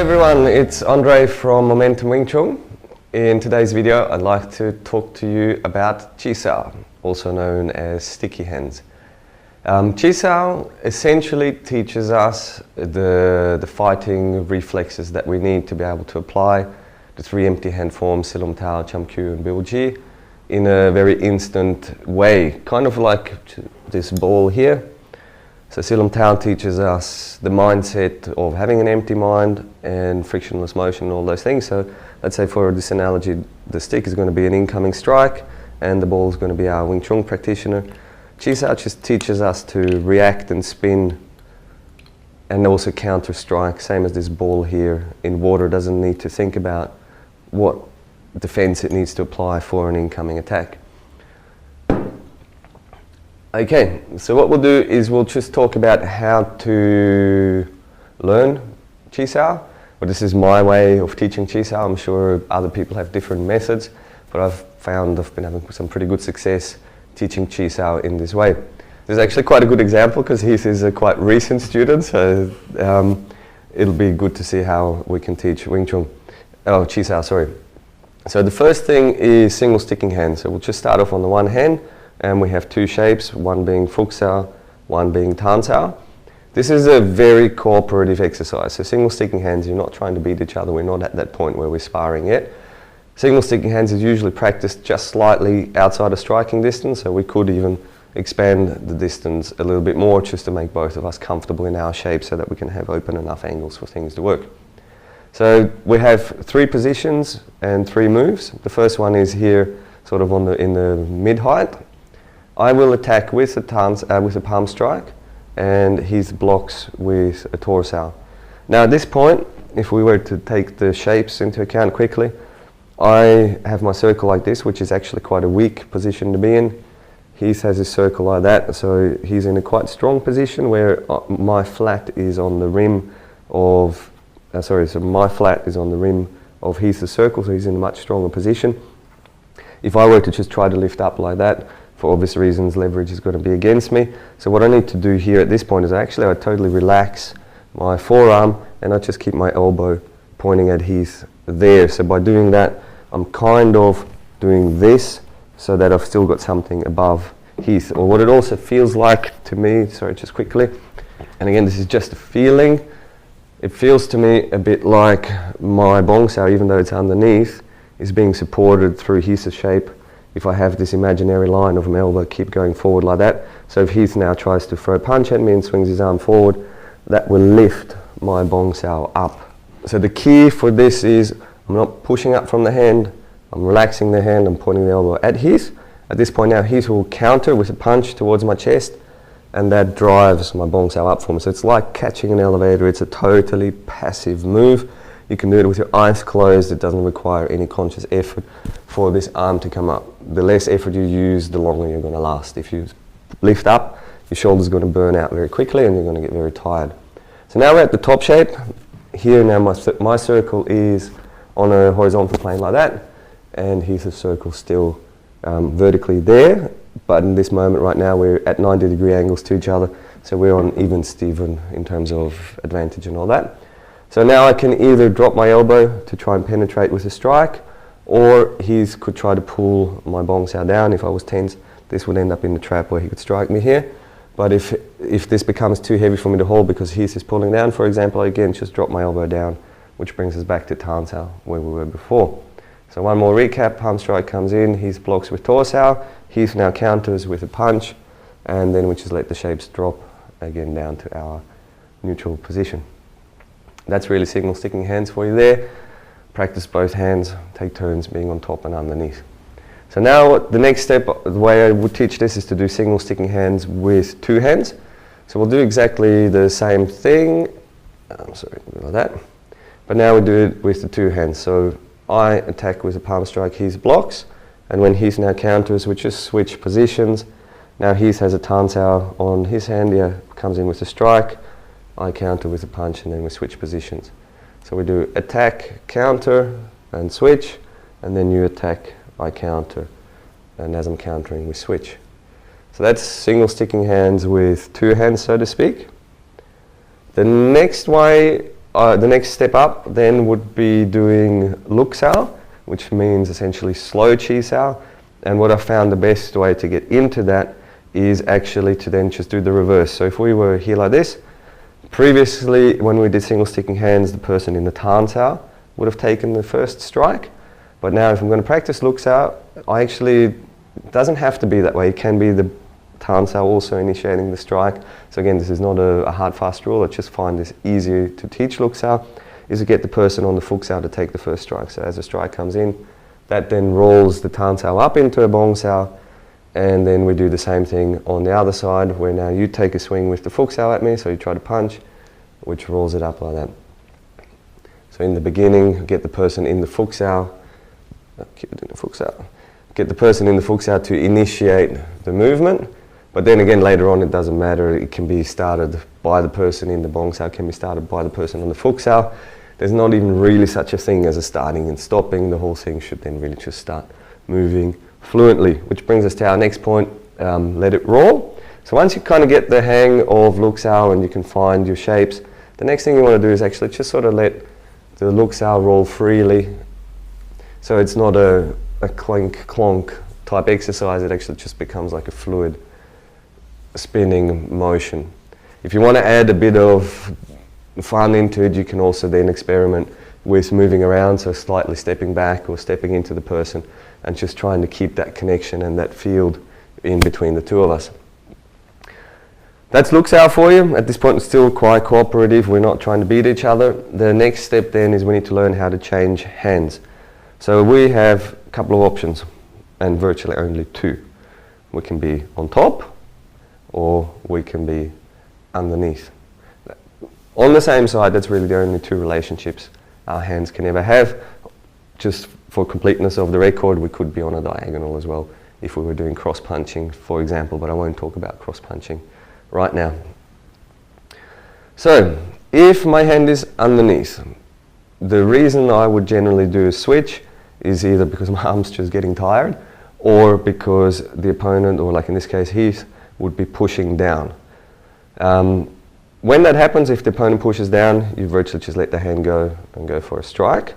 everyone, it's Andre from Momentumwingchun. In today's video, I'd like to talk to you about Chi Sau, also known as sticky hands. Chi Sau essentially teaches us the fighting reflexes that we need to be able to apply the three empty hand forms, Silum Tao, Cham Kyu and Bil Ji, in a very instant way, kind of like this ball here. So Silum Tao teaches us the mindset of having an empty mind and frictionless motion and all those things. So let's say for this analogy, the stick is going to be an incoming strike and the ball is going to be our Wing Chun practitioner. Chi Sau just teaches us to react and spin and also counter strike, same as this ball here in water doesn't need to think about what defense it needs to apply for an incoming attack. Okay, so what we'll do is we'll just talk about how to learn Chi Sau. Well, this is my way of teaching Chi Sau. I'm sure other people have different methods, but I've found I've been having some pretty good success teaching Chi Sau in this way. There's actually quite a good example because he's a quite recent student, so it'll be good to see how we can teach Wing Chun. Oh, Chi Sau, sorry. So the first thing is single sticking hand. So we'll just start off on the one hand. And we have two shapes, one being Fuk Sau, one being Tan Sau. This is a very cooperative exercise. So single sticking hands, you're not trying to beat each other. We're not at that point where we're sparring yet. Single sticking hands is usually practiced just slightly outside of striking distance. So we could even expand the distance a little bit more just to make both of us comfortable in our shape so that we can have open enough angles for things to work. So we have three positions and three moves. The first one is here, sort of in the mid-height. I will attack with a palm strike and he blocks with a torso. Now at this point, if we were to take the shapes into account quickly, I have my circle like this, which is actually quite a weak position to be in. He has his circle like that, so he's in a quite strong position where my flat is on the rim of, my flat is on the rim of his circle, so he's in a much stronger position. If I were to just try to lift up like that, for obvious reasons, leverage is going to be against me. So what I need to do here at this point is I totally relax my forearm and I just keep my elbow pointing at his there. So by doing that, I'm kind of doing this so that I've still got something above his. Or what it also feels like to me, sorry, just quickly, and again, this is just a feeling. It feels to me a bit like my Bong Sau, even though it's underneath, is being supported through his shape. If I have this imaginary line of my elbow keep going forward like that. So if he now tries to throw a punch at me and swings his arm forward, that will lift my Bong Sau up. So the key for this is I'm not pushing up from the hand, I'm relaxing the hand, I'm pointing the elbow at his. At this point now, his will counter with a punch towards my chest and that drives my Bong Sau up for me. So it's like catching an elevator, it's a totally passive move. You can do it with your eyes closed, it doesn't require any conscious effort for this arm to come up. The less effort you use, the longer you're going to last. If you lift up, your shoulder's going to burn out very quickly and you're going to get very tired. So now we're at the top shape. Here now my circle is on a horizontal plane like that, and his circle still vertically there, but in this moment right now we're at 90-degree angles to each other, so we're on even Steven in terms of advantage and all that. So now I can either drop my elbow to try and penetrate with a strike, or he could try to pull my Bong Sau down. If I was tense, this would end up in the trap where he could strike me here. But if this becomes too heavy for me to hold because he's pulling down, for example, again, just drop my elbow down, which brings us back to Tan Sau, where we were before. So one more recap, palm strike comes in, he blocks with torso, he now counters with a punch, and then we just let the shapes drop again down to our neutral position. That's really single sticking hands for you there. Practice both hands, take turns being on top and underneath. So now the next step, the way I would teach this is to do single sticking hands with two hands. So we'll do exactly the same thing, like that. But now we do it with the two hands. So I attack with a palm strike, he blocks, and when he now counters, we just switch positions. Now he has a Tan Sau on his hand, comes in with a strike, I counter with a punch, and then we switch positions. So we do attack, counter, and switch, and then you attack, I counter, and as I'm countering, we switch. So that's single sticking hands with two hands, so to speak. The next way the next step up then would be doing Luk Sau, which means essentially slow Chi Sau. And what I found the best way to get into that is actually to then just do the reverse. So if we were here like this, previously when we did single sticking hands, the person in the Tan Sau would have taken the first strike. But now if I'm going to practice Luk Sau, it doesn't have to be that way. It can be the Tan Sau also initiating the strike. So again, this is not a hard, fast rule. I just find this easier to teach Luk Sau, is to get the person on the Fuk Sau to take the first strike. So as the strike comes in, that then rolls the Tan Sau up into a Bong Sau, and then we do the same thing on the other side, where now you take a swing with the Fuk Sau at me, so you try to punch, which rolls it up like that. So in the beginning, get the person in the Fuk Sau, keep it in the Fuk Sau, get the person in the Fuk Sau to initiate the movement. But then again, later on, it doesn't matter. It can be started by the person in the Bong Sau, can be started by the person on the Fuk Sau. There's not even really such a thing as a starting and stopping. The whole thing should then really just start moving fluently, which brings us to our next point, let it roll. So once you kind of get the hang of Luk Sau and you can find your shapes, the next thing you want to do is actually just sort of let the Luk Sau roll freely. So it's not a clink clonk type exercise, it actually just becomes like a fluid spinning motion. If you want to add a bit of fun into it, you can also then experiment with moving around, so slightly stepping back or stepping into the person and just trying to keep that connection and that field in between the two of us. That's Luk Sau for you. At this point it's still quite cooperative, we're not trying to beat each other. The next step then is we need to learn how to change hands. So we have a couple of options, and virtually only two. We can be on top or we can be underneath. On the same side, that's really the only two relationships our hands can ever have. Just for completeness of the record, we could be on a diagonal as well if we were doing cross punching, for example, but I won't talk about cross punching right now. So, if my hand is underneath, the reason I would generally do a switch is either because my arm's just getting tired, or because the opponent, or like in this case Heath, would be pushing down. When that happens, if the opponent pushes down, you virtually just let the hand go and go for a strike.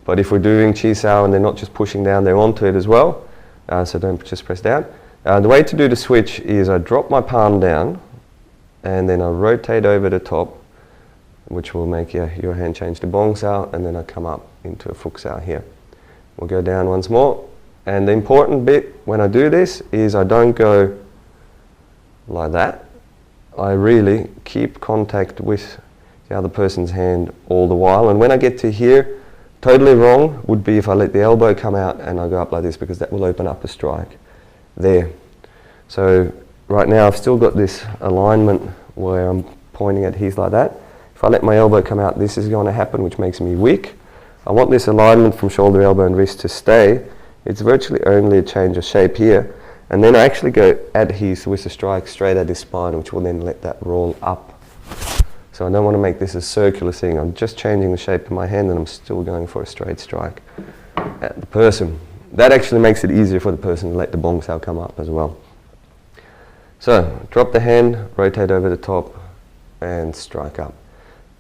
But if we're doing Chi Sau and they're not just pushing down, they're onto it as well, so don't just press down. The way to do the switch is I drop my palm down and then I rotate over the top, which will make your hand change to Bong Sau, and then I come up into a Fuk Sau here. We'll go down once more, and the important bit when I do this is I don't go like that. I really keep contact with the other person's hand all the while, and when I get to here, totally wrong would be if I let the elbow come out and I go up like this, because that will open up a strike there. So right now I've still got this alignment where I'm pointing at Heath like that. If I let my elbow come out, this is going to happen, which makes me weak. I want this alignment from shoulder, elbow and wrist to stay. It's virtually only a change of shape here. And then I actually go at Heath with a strike straight at his spine, which will then let that roll up. So I don't want to make this a circular thing. I'm just changing the shape of my hand and I'm still going for a straight strike at the person. That actually makes it easier for the person to let the Bong Sau come up as well. So drop the hand, rotate over the top and strike up.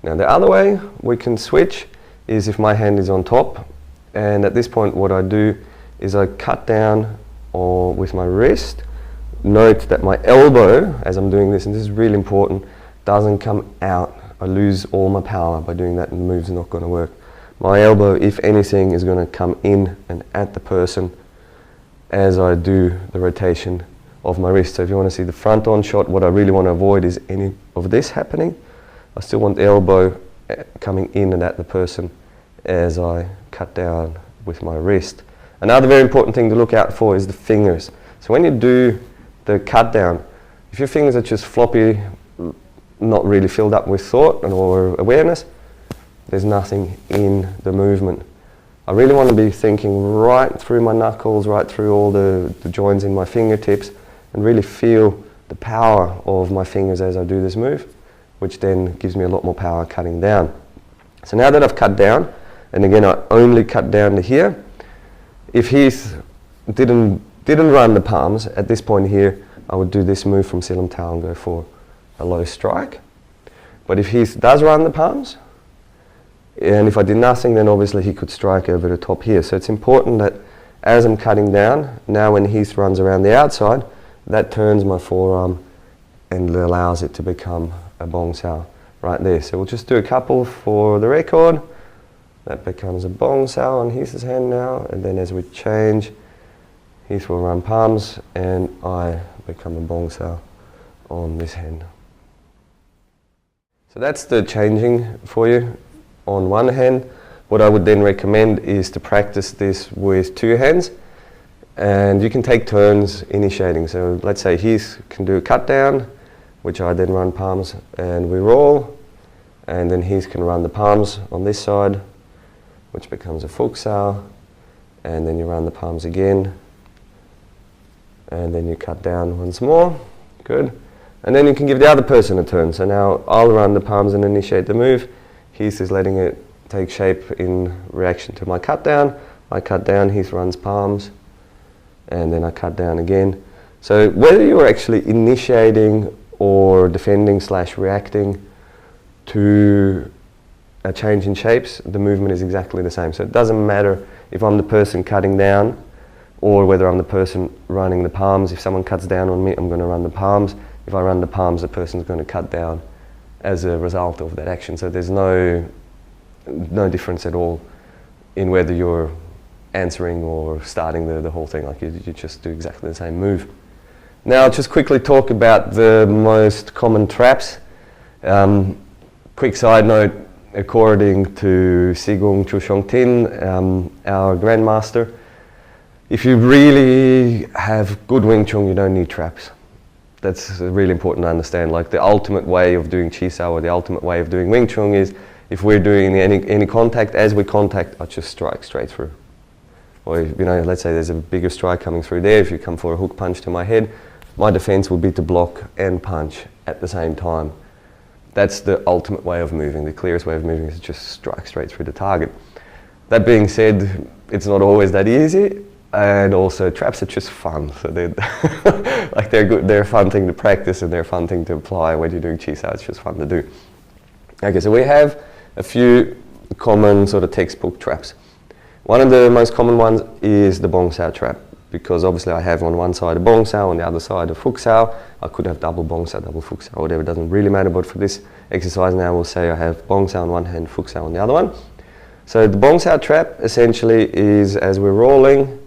Now the other way we can switch is if my hand is on top, and at this point what I do is I cut down with my wrist. Note that my elbow, as I'm doing this, and this is really important, doesn't come out. I lose all my power by doing that and the move's not going to work. My elbow, if anything, is going to come in and at the person as I do the rotation of my wrist. So if you want to see the front on shot, what I really want to avoid is any of this happening. I still want the elbow coming in and at the person as I cut down with my wrist. Another very important thing to look out for is the fingers. So when you do the cut down, if your fingers are just floppy, not really filled up with thought or awareness, there's nothing in the movement. I really want to be thinking right through my knuckles, right through all the joints in my fingertips, and really feel the power of my fingers as I do this move, which then gives me a lot more power cutting down. So now that I've cut down, and again I only cut down to here, if Heath didn't run the palms, at this point here, I would do this move from Silam Tau and go for a low strike. But if Heath does run the palms, And if I did nothing, then obviously he could strike over the top here. So it's important that as I'm cutting down, now when Heath runs around the outside, that turns my forearm and allows it to become a Bong Sau right there. So we'll just do a couple for the record. That becomes a Bong Sau on Heath's hand now, and then as we change, Heath will run palms and I become a Bong Sau on this hand. So that's the changing for you on one hand. What I would then recommend is to practice this with two hands, and you can take turns initiating. So let's say Heath can do a cut down, which I then run palms and we roll, and then Heath can run the palms on this side, which becomes a Phuc Sau, and then you run the palms again, and then you cut down once more. Good. And then you can give the other person a turn. So now I'll run the palms and initiate the move. Heath is letting it take shape in reaction to my cut down. I cut down, Heath runs palms, and then I cut down again. So whether you're actually initiating or defending / reacting to a change in shapes, the movement is exactly the same. So it doesn't matter if I'm the person cutting down or whether I'm the person running the palms. If someone cuts down on me, I'm going to run the palms. If I run the palms, the person's going to cut down as a result of that action. So there's no difference at all in whether you're answering or starting the whole thing. Like you just do exactly the same move. Now, just quickly talk about the most common traps. Quick side note, according to Sigung Chushongtin, our grandmaster, if you really have good Wing Chun, you don't need traps. That's really important to understand. Like the ultimate way of doing Chi Sau or the ultimate way of doing Wing Chun is if we're doing any contact, as we contact, I just strike straight through. Or if, let's say there's a bigger strike coming through there. If you come for a hook punch to my head, my defense would be to block and punch at the same time. That's the ultimate way of moving. The clearest way of moving is just strike straight through the target. That being said, it's not always that easy. And also traps are just fun. So they're like they're good. They're a fun thing to practice and they're a fun thing to apply when you're doing Chi Sau. It's just fun to do. Okay, so we have a few common sort of textbook traps. One of the most common ones is the Bong Sau trap, because obviously I have on one side a Bong Sau, on the other side a Phuc Sau. I could have double Bong Sau, double Phuc Sau, whatever, it doesn't really matter, but for this exercise now we'll say I have Bong Sau on one hand, Phuc Sau on the other one. So the Bong Sau trap essentially is as we're rolling,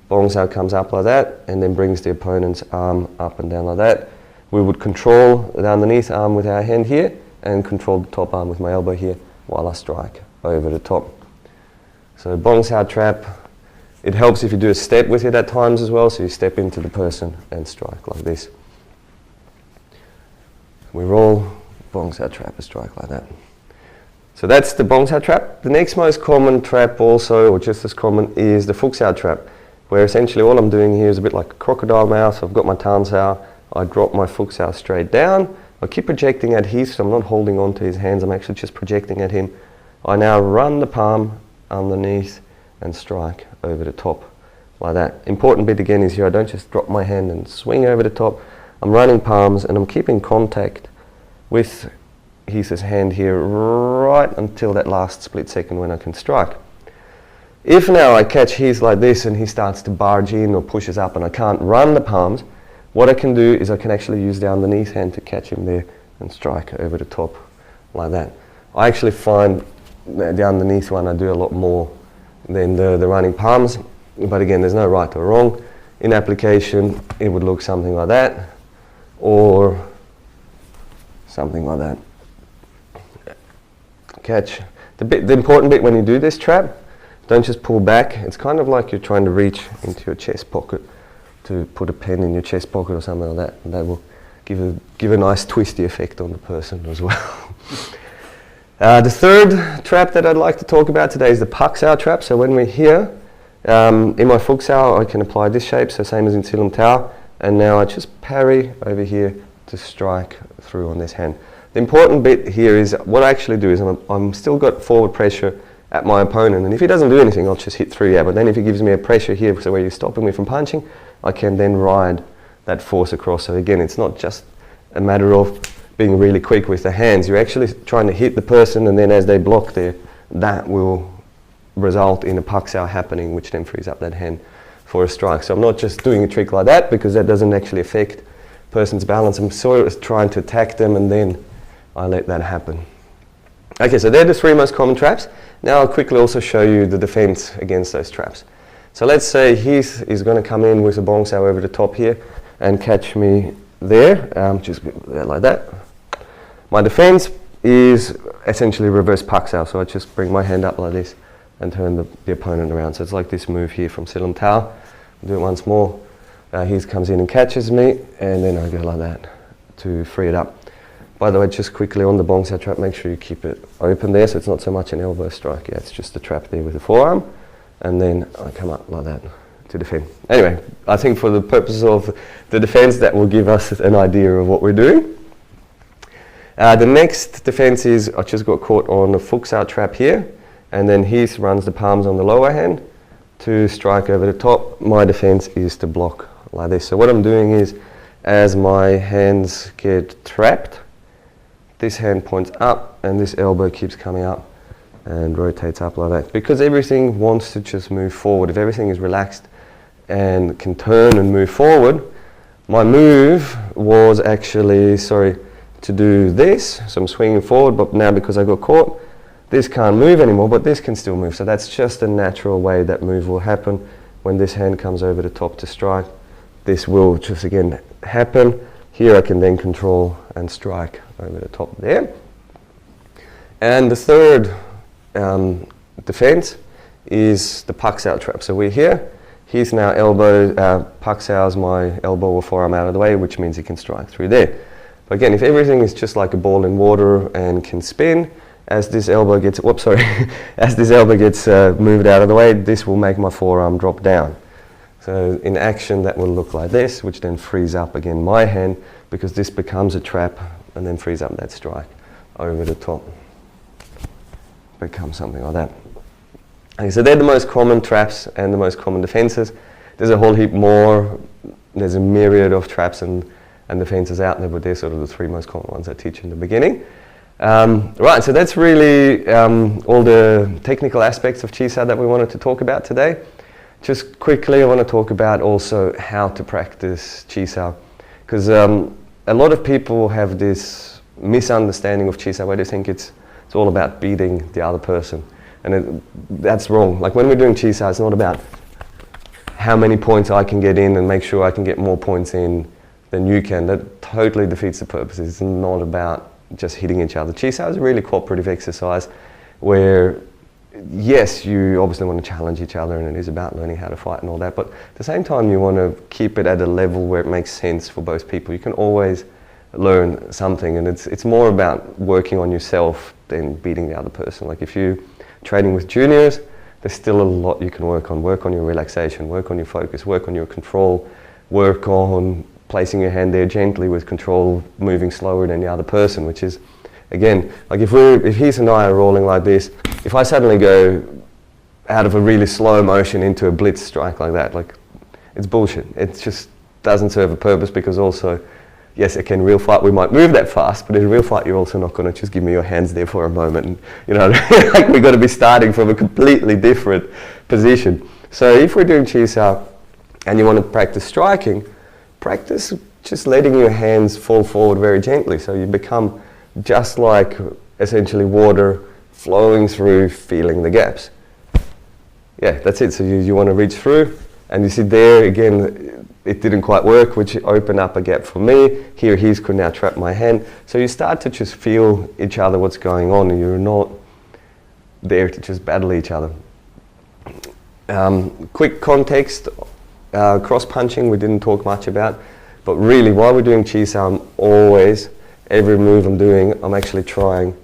Bong Sau comes up like that and then brings the opponent's arm up and down like that. We would control the underneath arm with our hand here and control the top arm with my elbow here while I strike over the top. So Bong Sau trap, it helps if you do a step with it at times as well, so you step into the person and strike like this. We roll, Bong Sau trap, a strike like that. So that's the Bong Sau trap. The next most common trap also, or just as common, is the Phuc Sau trap, where essentially all I'm doing here is a bit like a crocodile mouth. I've got my Tan Sau, I drop my Phuc Sau straight down. I keep projecting at Heath, so I'm not holding on to his hands, I'm actually just projecting at him. I now run the palm underneath and strike over the top like that. Important bit again is here, I don't just drop my hand and swing over the top. I'm running palms and I'm keeping contact with Heath's hand here right until that last split second when I can strike. If now I catch Heath like this and he starts to barge in or pushes up and I can't run the palms, what I can do is I can actually use the underneath hand to catch him there and strike over the top like that. I actually find the underneath one I do a lot more than the running palms, but again there's no right or wrong. In application it would look something like that or something like that. Catch. The important bit when you do this trap, don't just pull back. It's kind of like you're trying to reach into your chest pocket to put a pen in your chest pocket or something like that. And that will give a nice twisty effect on the person as well. The third trap that I'd like to talk about today is the Phuc Sau trap. So when we're here, in my Phuc Sau, I can apply this shape, so same as in Silum Tau. And now I just parry over here to strike through on this hand. The important bit here is what I actually do is I'm still got forward pressure at my opponent, and if he doesn't do anything, I'll just hit through, yeah. But then if he gives me a pressure here, so where you're stopping me from punching, I can then ride that force across. So again, it's not just a matter of being really quick with the hands. You're actually trying to hit the person, and then as they block there, that will result in a Pak Sau happening, which then frees up that hand for a strike. So I'm not just doing a trick like that, because that doesn't actually affect person's balance. I'm sort of trying to attack them, and then I let that happen. Okay, so they're the 3 most common traps. Now I'll quickly also show you the defense against those traps. So let's say he's going to come in with a Bong Sau over the top here and catch me there, just like that. My defense is essentially reverse Pak Sau, so I just bring my hand up like this and turn the opponent around. So it's like this move here from Silam Tao. I'll do it once more. He comes in and catches me, and then I go like that to free it up. By the way, just quickly on the Bong Sau trap, make sure you keep it open there, so it's not so much an elbow strike. Yeah, it's just a trap there with the forearm, and then I come up like that to defend. Anyway, I think for the purposes of the defense, that will give us an idea of what we're doing. The next defense is, I just got caught on a Fuk Sau trap here, and then he runs the palms on the lower hand to strike over the top. My defense is to block like this. So what I'm doing is, as my hands get trapped, this hand points up and this elbow keeps coming up and rotates up like that. Because everything wants to just move forward. If everything is relaxed and can turn and move forward, my move was actually, to do this. So I'm swinging forward, but now because I got caught, this can't move anymore, but this can still move. So that's just a natural way that move will happen. When this hand comes over the top to strike, this will just again happen. Here I can then control and strike over the top there. And the third defense is the Pak Sau trap. So we're here. He's now elbow, Pak Sau's my elbow or forearm out of the way, which means he can strike through there. But again, if everything is just like a ball in water and can spin, as this elbow gets, as this elbow gets moved out of the way, this will make my forearm drop down. So in action, that will look like this, which then frees up again my hand, because this becomes a trap and then frees up that strike over the top. Becomes something like that. Okay, so they're the most common traps and the most common defenses. There's a whole heap more. There's a myriad of traps and defenses out there, but they're sort of the 3 most common ones I teach in the beginning. Right, so that's really all the technical aspects of Chi Sau that we wanted to talk about today. Just quickly, I want to talk about also how to practice Chi Sau, because a lot of people have this misunderstanding of Chi Sau where they think it's all about beating the other person, and that's wrong. Like when we're doing Chi Sau, it's not about how many points I can get in and make sure I can get more points in than you can. That totally defeats the purpose. It's not about just hitting each other. Chi Sau is a really cooperative exercise where, yes, you obviously want to challenge each other, and it is about learning how to fight and all that, but at the same time you want to keep it at a level where it makes sense for both people. You can always learn something, and it's more about working on yourself than beating the other person. Like if you're training with juniors, there's still a lot you can work on. Work on your relaxation, work on your focus, work on your control, work on placing your hand there gently with control, moving slower than the other person, which is, again, like if he and I are rolling like this, if I suddenly go out of a really slow motion into a blitz strike like that, like it's bullshit. It just doesn't serve a purpose, because also, yes, in real fight we might move that fast, but in real fight you're also not going to just give me your hands there for a moment, and you know, like we've got to be starting from a completely different position. So if we're doing Chi Sau and you want to practice striking, practice just letting your hands fall forward very gently, so you become just like essentially water flowing through, feeling the gaps. Yeah, that's it. So you want to reach through, and you see there again, it didn't quite work, which opened up a gap for me. Here he could now trap my hand. So you start to just feel each other, what's going on, and you're not there to just battle each other. Quick context, cross punching we didn't talk much about, but really while we're doing Chi Sau, I'm always, every move I'm doing, I'm actually trying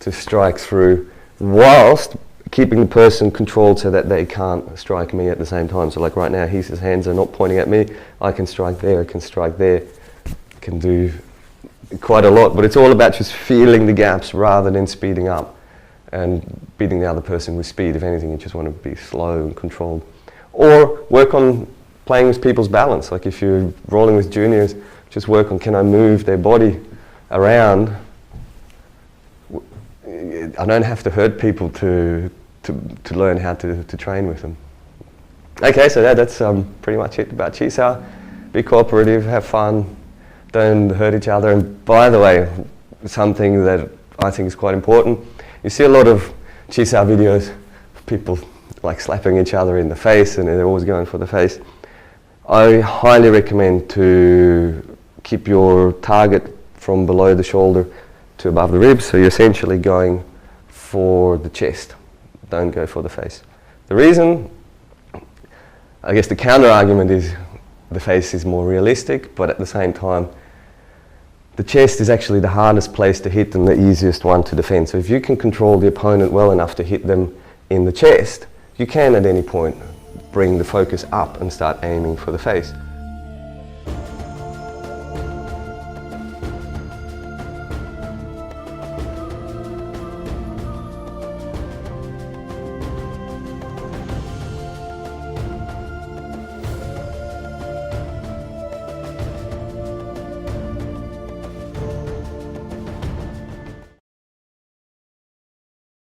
to strike through whilst keeping the person controlled so that they can't strike me at the same time. So like right now, his hands are not pointing at me. I can strike there, I can strike there. I can do quite a lot, but it's all about just feeling the gaps rather than speeding up and beating the other person with speed. If anything, you just want to be slow and controlled. Or work on playing with people's balance. Like if you're rolling with juniors, just work on, can I move their body around, I don't have to hurt people to learn how to train with them. Okay, so that's pretty much it about Chi Sau. Be cooperative, have fun, don't hurt each other. And by the way, something that I think is quite important, you see a lot of Chi Sau videos of people like slapping each other in the face and they're always going for the face. I highly recommend to keep your target from below the shoulder to above the ribs, so you're essentially going for the chest. Don't go for the face. The reason, I guess the counter argument is the face is more realistic, but at the same time, the chest is actually the hardest place to hit and the easiest one to defend. So if you can control the opponent well enough to hit them in the chest, you can at any point bring the focus up and start aiming for the face.